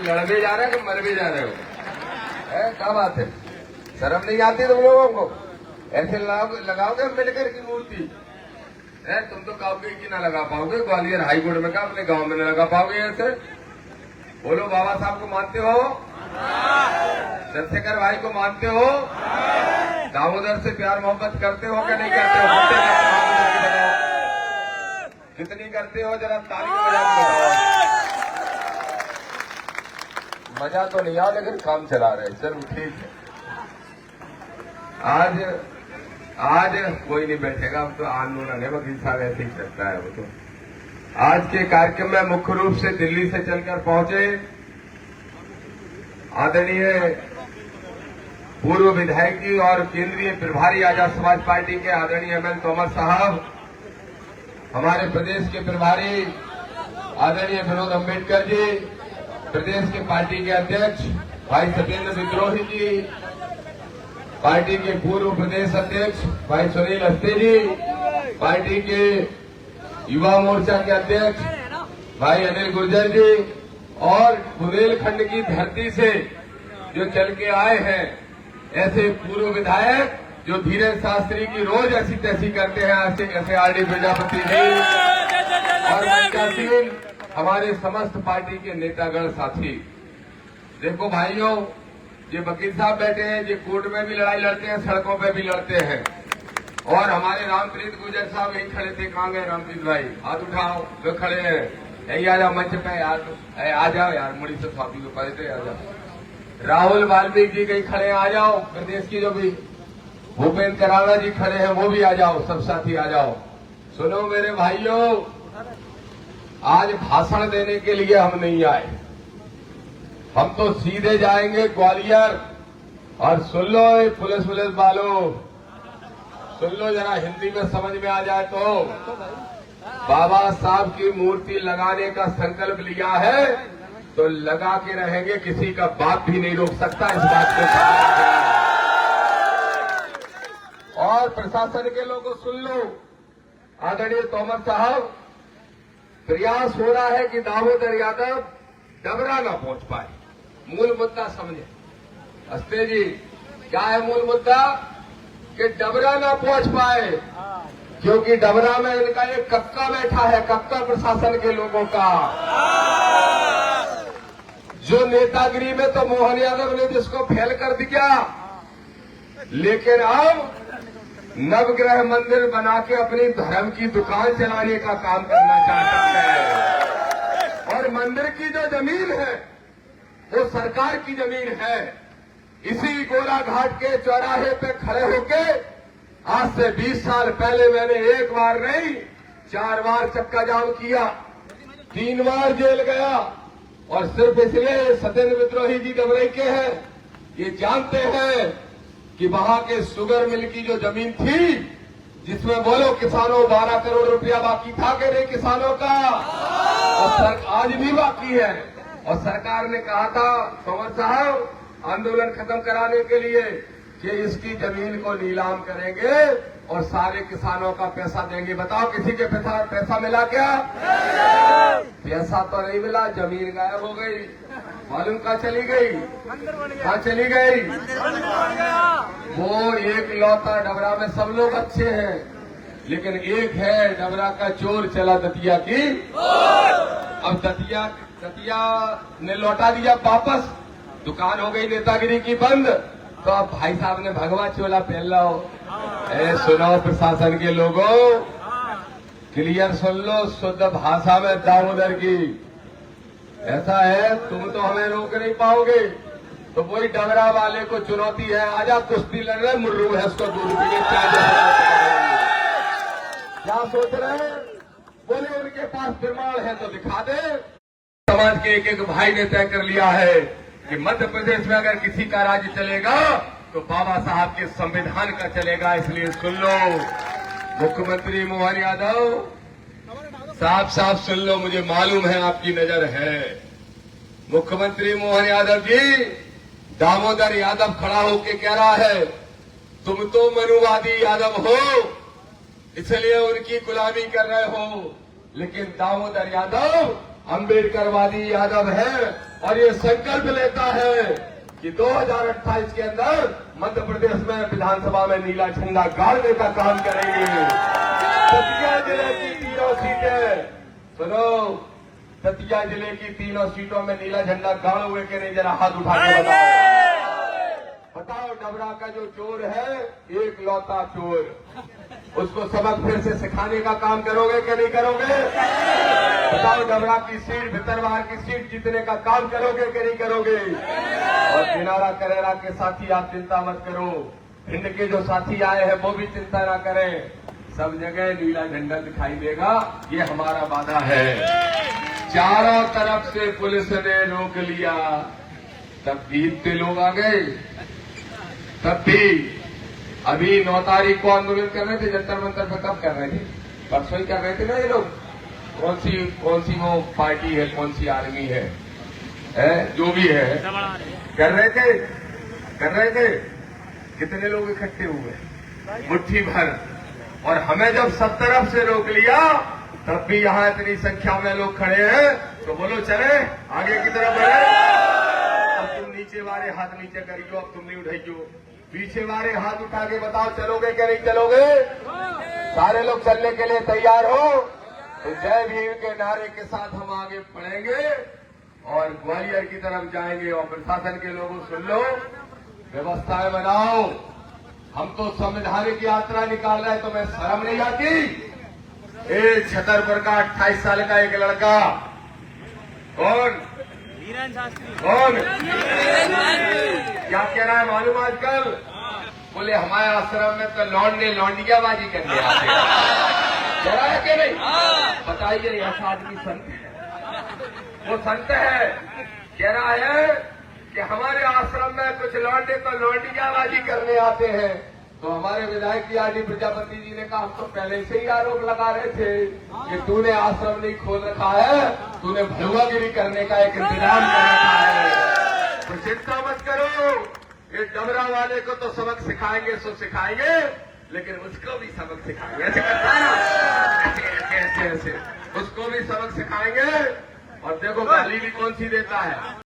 लड़ भी जा रहे हो कि मर भी जा रहे हो? क्या बात है? शर्म नहीं आती तुम लोगों को? ऐसे लगाओगे अम्बेडकर की मूर्ति? तुम तो कहोगे कि ना लगा पाओगे, ग्वालियर हाईकोर्ट में कहा, अपने गांव में न लगा पाओगे ऐसे। बोलो, बाबा साहब को मानते हो? चंद्रशेखर भाई को मानते हो? दामोदर से प्यार मोहब्बत करते हो कि नहीं करते हो? कितनी करते हो? जरा ताली बजा के बताओ। मजा तो नहीं आ, लेकिन काम चला रहे। चलो ठीक है। आज कोई नहीं बैठेगा, अब तो आंदोलन है, वकील साहब ऐसे ही चलता है वो तो। आज के कार्यक्रम में मुख्य रूप से दिल्ली से चलकर पहुंचे आदरणीय पूर्व विधायक जी और केंद्रीय प्रभारी आजाद समाज पार्टी के आदरणीय एमएल तोमर साहब, हमारे प्रदेश के प्रभारी आदरणीय विनोद अम्बेडकर जी, प्रदेश के पार्टी के अध्यक्ष भाई सत्येंद्र विद्रोही जी, पार्टी के पूर्व प्रदेश अध्यक्ष भाई सुनील अस्ते जी, पार्टी के युवा मोर्चा के अध्यक्ष भाई अनिल गुर्जर जी, और बुंदेलखंड की धरती से जो चल के आए हैं ऐसे पूर्व विधायक जो धीरज शास्त्री की रोज ऐसी तैसी करते हैं, ऐसे आरडी प्रजापति जी और मंचासीन हमारे समस्त पार्टी के नेतागण साथी। देखो भाइयों, ये वकील साहब बैठे हैं, ये कोर्ट में भी लड़ाई लड़ते हैं, सड़कों पे भी लड़ते हैं। और हमारे रामप्रीत गुर्जर साहब यही खड़े थे। कहाँ गए रामप्रीत भाई? हाथ उठाओ जो खड़े हैं। यही आ जाओ मंच पे यार, आ जाओ यार, मुड़ी से स्वामी को पढ़ते आ जाओ। राहुल वाल्मीकि जी कहीं खड़े हैं, आ जाओ। प्रदेश की जो भी भूपेंद्र कराड़ा जी खड़े हैं वो भी आ जाओ, सब साथी आ जाओ। सुनो मेरे भाइयों, आज भाषण देने के लिए हम नहीं आए, हम तो सीधे जाएंगे ग्वालियर। और सुन लो ये पुलिस वालों, सुन लो जरा, हिंदी में समझ में आ जाए तो, बाबा साहब की मूर्ति लगाने का संकल्प लिया है तो लगा के रहेंगे, किसी का बाप भी नहीं रोक सकता इस बात को। और प्रशासन के लोगों सुन लो, आदरणीय तोमर साहब, प्रयास हो रहा है कि दामोदर यादव डबरा न पहुंच पाए। मूल मुद्दा समझे अस्ते जी, क्या है मूल मुद्दा? कि डबरा ना पहुंच पाए, क्योंकि डबरा में इनका एक कक्का बैठा है, कक्का प्रशासन के लोगों का। जो नेतागिरी में तो मोहन यादव ने जिसको फेल कर दिया, लेकिन अब नवग्रह मंदिर बना के अपनी धर्म की दुकान चलाने का काम करना चाहता है। और मंदिर की जो जमीन है वो सरकार की जमीन है। इसी गोलाघाट के चौराहे पे खड़े होके आज से 20 साल पहले मैंने एक बार नहीं 4 बार चक्का जाम किया, 3 बार जेल गया। और सिर्फ इसलिए सत्येंद्र विद्रोही जी डबरई के हैं, ये जानते हैं कि वहां के शुगर मिल की जो जमीन थी, जिसमें बोलो किसानों 12 करोड़ रुपया बाकी था कि नहीं किसानों का, और आज भी बाकी है। और सरकार ने कहा था तोमर साहब आंदोलन खत्म कराने के लिए कि इसकी जमीन को नीलाम करेंगे और सारे किसानों का पैसा देंगे। बताओ किसी के पैसा मिला क्या? पैसा तो नहीं मिला, जमीन गायब हो गई। मालूम कहाँ चली गई? कहाँ चली गई? वो एक लौता डबरा में सब लोग अच्छे हैं, लेकिन एक है डबरा का चोर चला दतिया की। अब दतिया ने लौटा दिया वापस, दुकान हो गई नेतागिरी की बंद। तो अब भाई साहब ने भगवा चोला पहन लो। सुनो प्रशासन के लोगों, क्लियर सुन लो शुद्ध भाषा में दामोदर की। ऐसा है, तुम तो हमें रोक नहीं पाओगे, तो वही डबरा वाले को चुनौती है, आजा कुश्ती लड़ रहे, मुर्रू है उसको दूध पीने क्या सोच रहे हैं? बोले उनके पास प्रमाण है तो दिखा दे। समाज के एक भाई ने तय कर लिया है कि मध्य प्रदेश में अगर किसी का राज्य चलेगा तो बाबा साहब के संविधान का चलेगा। इसलिए सुन लो मुख्यमंत्री मोहन यादव, साफ सुन लो, मुझे मालूम है आपकी नजर है। मुख्यमंत्री मोहन यादव जी, दामोदर यादव खड़ा होके कह रहा है तुम तो मनुवादी यादव हो, इसलिए उनकी गुलामी कर रहे हो, लेकिन दामोदर यादव अंबेडकरवादी यादव है और ये संकल्प लेता है कि 2028 के अंदर मध्य प्रदेश में विधानसभा में नीला झंडा गाड़ने का काम करेंगे। दतिया जिले की तीनों सीटें, सुनो, दतिया जिले की तीनों सीटों में नीला झंडा गाड़ोगे कि नहीं, जरा हाथ उठा के बताओ। डबरा का जो चोर है, एक लौता चोर, उसको सबक फिर से सिखाने का काम करोगे कि नहीं करोगे? बताओ, डबरा की सीट, भितरवार की सीट जीतने का काम करोगे कि नहीं करोगे? और दिनारा करेरा के साथी आप चिंता मत करो, भिंड के जो साथी आए हैं वो भी चिंता ना करें, सब जगह नीला झंडा दिखाई देगा, ये हमारा वादा है। चारों तरफ से पुलिस ने रोक लिया, तब भी इतने लोग आ गए, तब भी अभी 9 तारीख को आंदोलन कर रहे थे जंतर मंतर पे, कब कर रहे थे? परसों ही कर रहे थे ना ये लोग। कौन सी वो पार्टी है, कौन सी आर्मी है, जो भी है, कर रहे थे। कितने लोग इकट्ठे हुए? मुट्ठी भर। और हमें जब सब तरफ से रोक लिया, तब भी यहाँ इतनी संख्या में लोग खड़े हैं, तो बोलो चले आगे की तरफ बढ़े। अब तुम नीचे वाले हाथ नीचे करियो, अब तुम नहीं उठाइयो, पीछे वाले हाथ उठा के बताओ चलोगे कि नहीं चलोगे? सारे लोग चलने के लिए तैयार हो तो जय भीम के नारे के साथ हम आगे बढ़ेंगे और ग्वालियर की तरफ जाएंगे। और प्रशासन के लोगों सुन लो, व्यवस्थाएं बनाओ। हम तो संवैधानिक यात्रा निकाल रहे हैं, तो मैं शर्म नहीं आती? एक छतरपुर का 28 साल का एक लड़का, कौन क्या कह रहा है मालूम? आजकल बोले हमारे आश्रम में तो लौंडे लौंडियाबाजी करने आते हैं, कह रहा है कि नहीं? बताइए, ऐसा आदमी संत है? वो संत है, कह रहा है कि हमारे आश्रम में कुछ लौंडे तो लौंडियाबाजी करने आते हैं। तो हमारे विधायक की आर.डी. प्रजापति जी ने कहा, हम तो पहले से ही आरोप लगा रहे थे कि तूने आश्रम नहीं खोल रखा है, तूने भलुआगिरी करने का एक इंतजाम कर रखा है। तो चिंता मत करो, ये डबरा वाले को तो सबक सिखाएंगे सो सिखाएंगे, लेकिन उसको भी सबक सिखाएंगे। ऐसे करता है ऐसे उसको भी सबक सिखाएंगे। और देखो गाली भी कौन सी देता है।